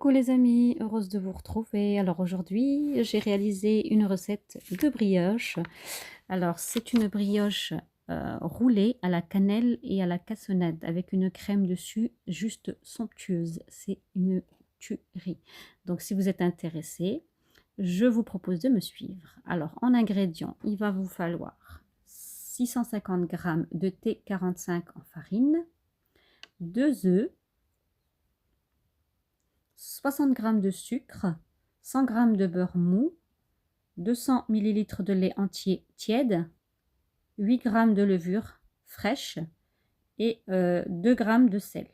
Coucou les amis, heureuse de vous retrouver. Alors aujourd'hui, j'ai réalisé une recette de brioche. Alors c'est une brioche roulée à la cannelle et à la cassonade avec une crème dessus juste somptueuse. C'est une tuerie. Donc si vous êtes intéressé, je vous propose de me suivre. Alors en ingrédients, il va vous falloir 650 g de thé 45 en farine, 2 œufs, 60 g de sucre, 100 g de beurre mou, 200 ml de lait entier tiède, 8 g de levure fraîche et 2 g de sel.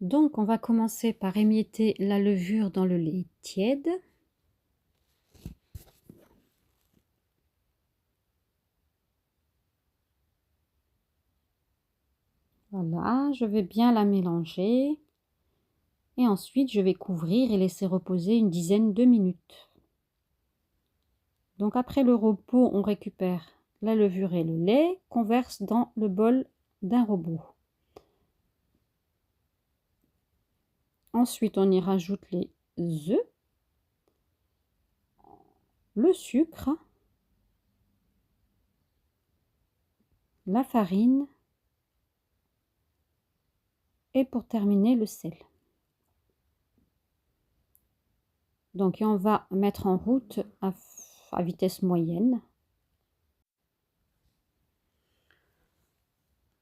Donc on va commencer par émietter la levure dans le lait tiède. Voilà, je vais bien la mélanger. Et ensuite, je vais couvrir et laisser reposer une dizaine de minutes. Donc après le repos, on récupère la levure et le lait qu'on verse dans le bol d'un robot. Ensuite, on y rajoute les œufs, le sucre, la farine et pour terminer le sel. Donc on va mettre en route à vitesse moyenne.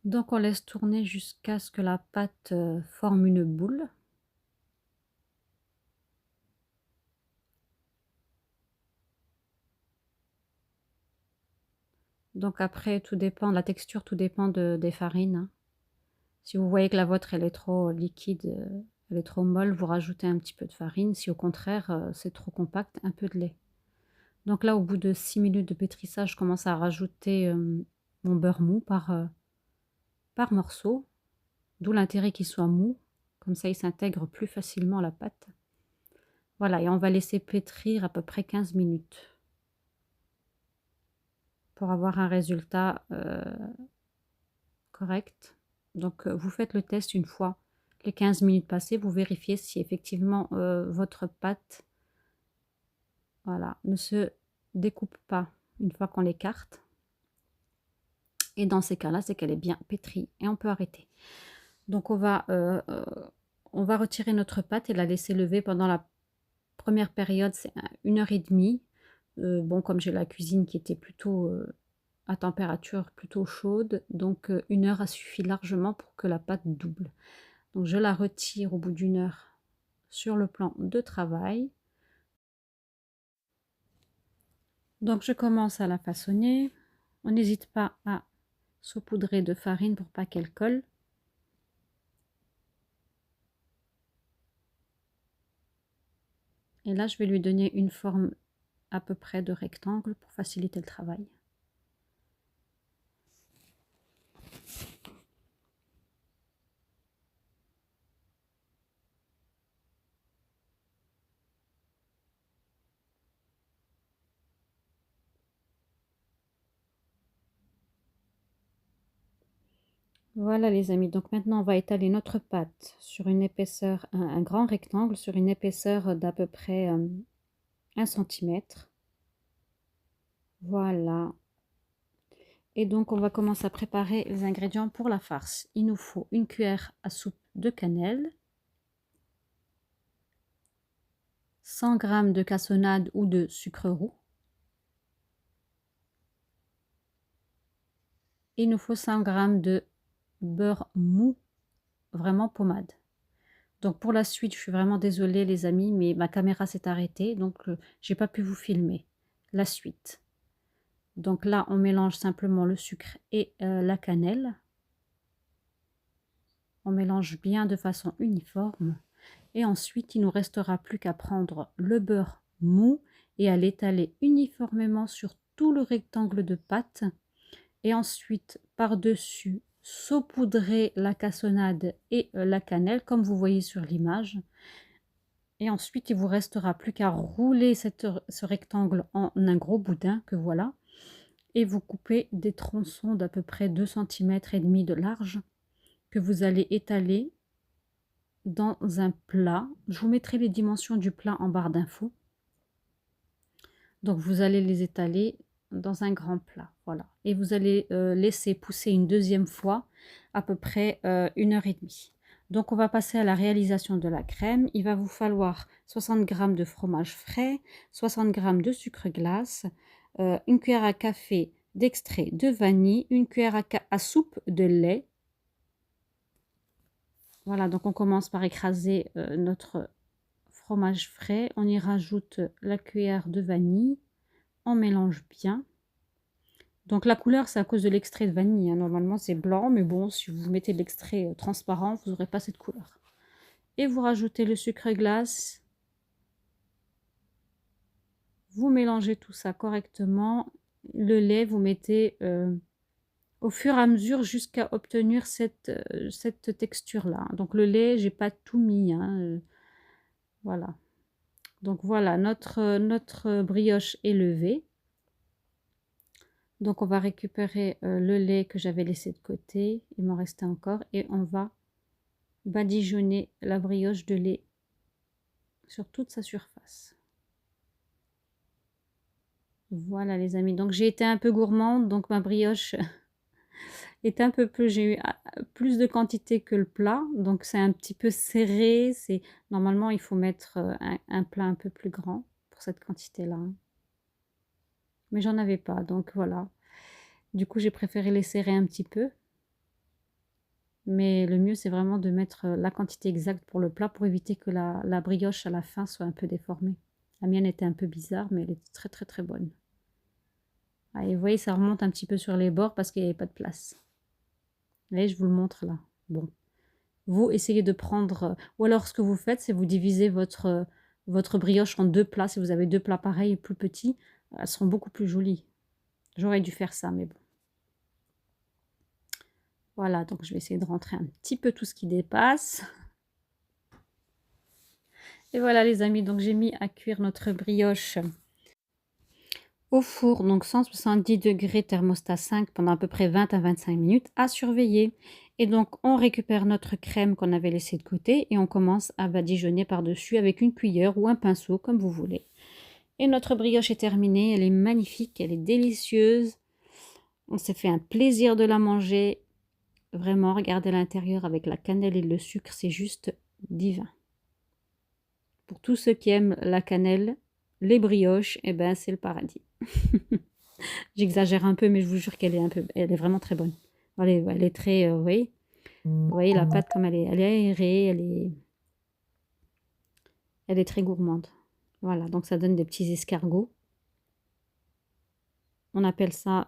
Donc on laisse tourner jusqu'à ce que la pâte forme une boule. Donc après, tout dépend, la texture, tout dépend des farines, hein. Si vous voyez que la vôtre elle est trop liquide, elle est trop molle, vous rajoutez un petit peu de farine. Si au contraire c'est trop compact, un peu de lait. Donc là, au bout de 6 minutes de pétrissage, je commence à rajouter mon beurre mou par morceau. D'où l'intérêt qu'il soit mou, comme ça il s'intègre plus facilement à la pâte. Voilà, et on va laisser pétrir à peu près 15 minutes pour avoir un résultat correct. Donc vous faites le test une fois les 15 minutes passées, vous vérifiez si effectivement votre pâte, voilà, ne se découpe pas une fois qu'on l'écarte. Et dans ces cas-là, c'est qu'elle est bien pétrie et on peut arrêter. Donc on va retirer notre pâte et la laisser lever pendant la première période, c'est 1h30. Bon, comme j'ai la cuisine qui était plutôt à température plutôt chaude, donc 1 heure a suffi largement pour que la pâte double. Donc je la retire au bout d'1 heure sur le plan de travail. Donc je commence à la façonner. On n'hésite pas à saupoudrer de farine pour pas qu'elle colle. Et là, je vais lui donner une forme à peu près de rectangle pour faciliter le travail. Voilà les amis, donc maintenant on va étaler notre pâte sur une épaisseur, un grand rectangle sur une épaisseur d'à peu près 1 cm. Voilà. Et donc on va commencer à préparer les ingrédients pour la farce. Il nous faut une cuillère à soupe de cannelle, 100 g de cassonade ou de sucre roux. Il nous faut 100 g de beurre mou, vraiment pommade. Donc pour la suite, je suis vraiment désolée les amis, mais ma caméra s'est arrêtée, donc j'ai pas pu vous filmer la suite. Donc là, on mélange simplement le sucre et la cannelle. On mélange bien de façon uniforme. Et ensuite, il ne nous restera plus qu'à prendre le beurre mou et à l'étaler uniformément sur tout le rectangle de pâte. Et ensuite, par-dessus, saupoudrer la cassonade et la cannelle, comme vous voyez sur l'image. Et ensuite, il vous restera plus qu'à rouler ce rectangle en un gros boudin que voilà. Et vous coupez des tronçons d'à peu près 2,5 cm de large que vous allez étaler dans un plat. Je vous mettrai les dimensions du plat en barre d'infos. Donc vous allez les étaler dans un grand plat, voilà. Et vous allez laisser pousser une deuxième fois à peu près 1 h 30. Donc on va passer à la réalisation de la crème. Il va vous falloir 60 g de fromage frais, 60 g de sucre glace, une cuillère à café d'extrait de vanille, une cuillère à soupe de lait. Voilà, donc on commence par écraser notre fromage frais. On y rajoute la cuillère de vanille. On mélange bien. Donc la couleur, c'est à cause de l'extrait de vanille, hein. Normalement, c'est blanc, mais bon, si vous mettez de l'extrait transparent, vous n'aurez pas cette couleur. Et vous rajoutez le sucre glace. Vous mélangez tout ça correctement. Le lait, vous mettez au fur et à mesure jusqu'à obtenir cette texture-là. Donc le lait, j'ai pas tout mis, hein, voilà. Donc voilà, notre brioche est levée. Donc on va récupérer le lait que j'avais laissé de côté, il m'en restait encore, et on va badigeonner la brioche de lait sur toute sa surface. Voilà les amis, donc j'ai été un peu gourmande, donc ma brioche est un peu plus, j'ai eu plus de quantité que le plat, donc c'est un petit peu serré. Normalement il faut mettre un plat un peu plus grand pour cette quantité-là, hein. Mais j'en avais pas, donc voilà. Du coup j'ai préféré les serrer un petit peu. Mais le mieux, c'est vraiment de mettre la quantité exacte pour le plat pour éviter que la brioche à la fin soit un peu déformée. La mienne était un peu bizarre, mais elle était très très très bonne. Ah, et vous voyez, ça remonte un petit peu sur les bords parce qu'il n'y avait pas de place. Vous voyez, je vous le montre là. Bon. Vous essayez de prendre... Ou alors, ce que vous faites, c'est vous divisez votre brioche en 2 plats. Si vous avez 2 plats pareils et plus petits, elles seront beaucoup plus jolies. J'aurais dû faire ça, mais bon. Voilà, donc je vais essayer de rentrer un petit peu tout ce qui dépasse. Et voilà les amis, donc j'ai mis à cuire notre brioche au four, donc 170 degrés, thermostat 5 pendant à peu près 20 à 25 minutes à surveiller. Et donc on récupère notre crème qu'on avait laissée de côté et on commence à badigeonner par-dessus avec une cuillère ou un pinceau comme vous voulez. Et notre brioche est terminée, elle est magnifique, elle est délicieuse. On s'est fait un plaisir de la manger. Vraiment, regardez l'intérieur avec la cannelle et le sucre, c'est juste divin. Pour tous ceux qui aiment la cannelle, les brioches, eh ben c'est le paradis. J'exagère un peu, mais je vous jure qu'elle est elle est vraiment très bonne. Elle est très, vous voyez la pâte comme elle est aérée, elle est très gourmande. Voilà, donc ça donne des petits escargots. On appelle ça,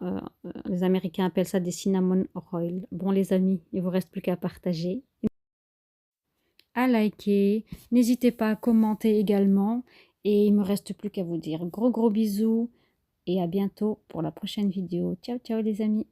les Américains appellent ça des cinnamon roll. Bon les amis, il vous reste plus qu'à partager, à liker. N'hésitez pas à commenter également. Et il me reste plus qu'à vous dire gros bisous et à bientôt pour la prochaine vidéo. Ciao ciao les amis.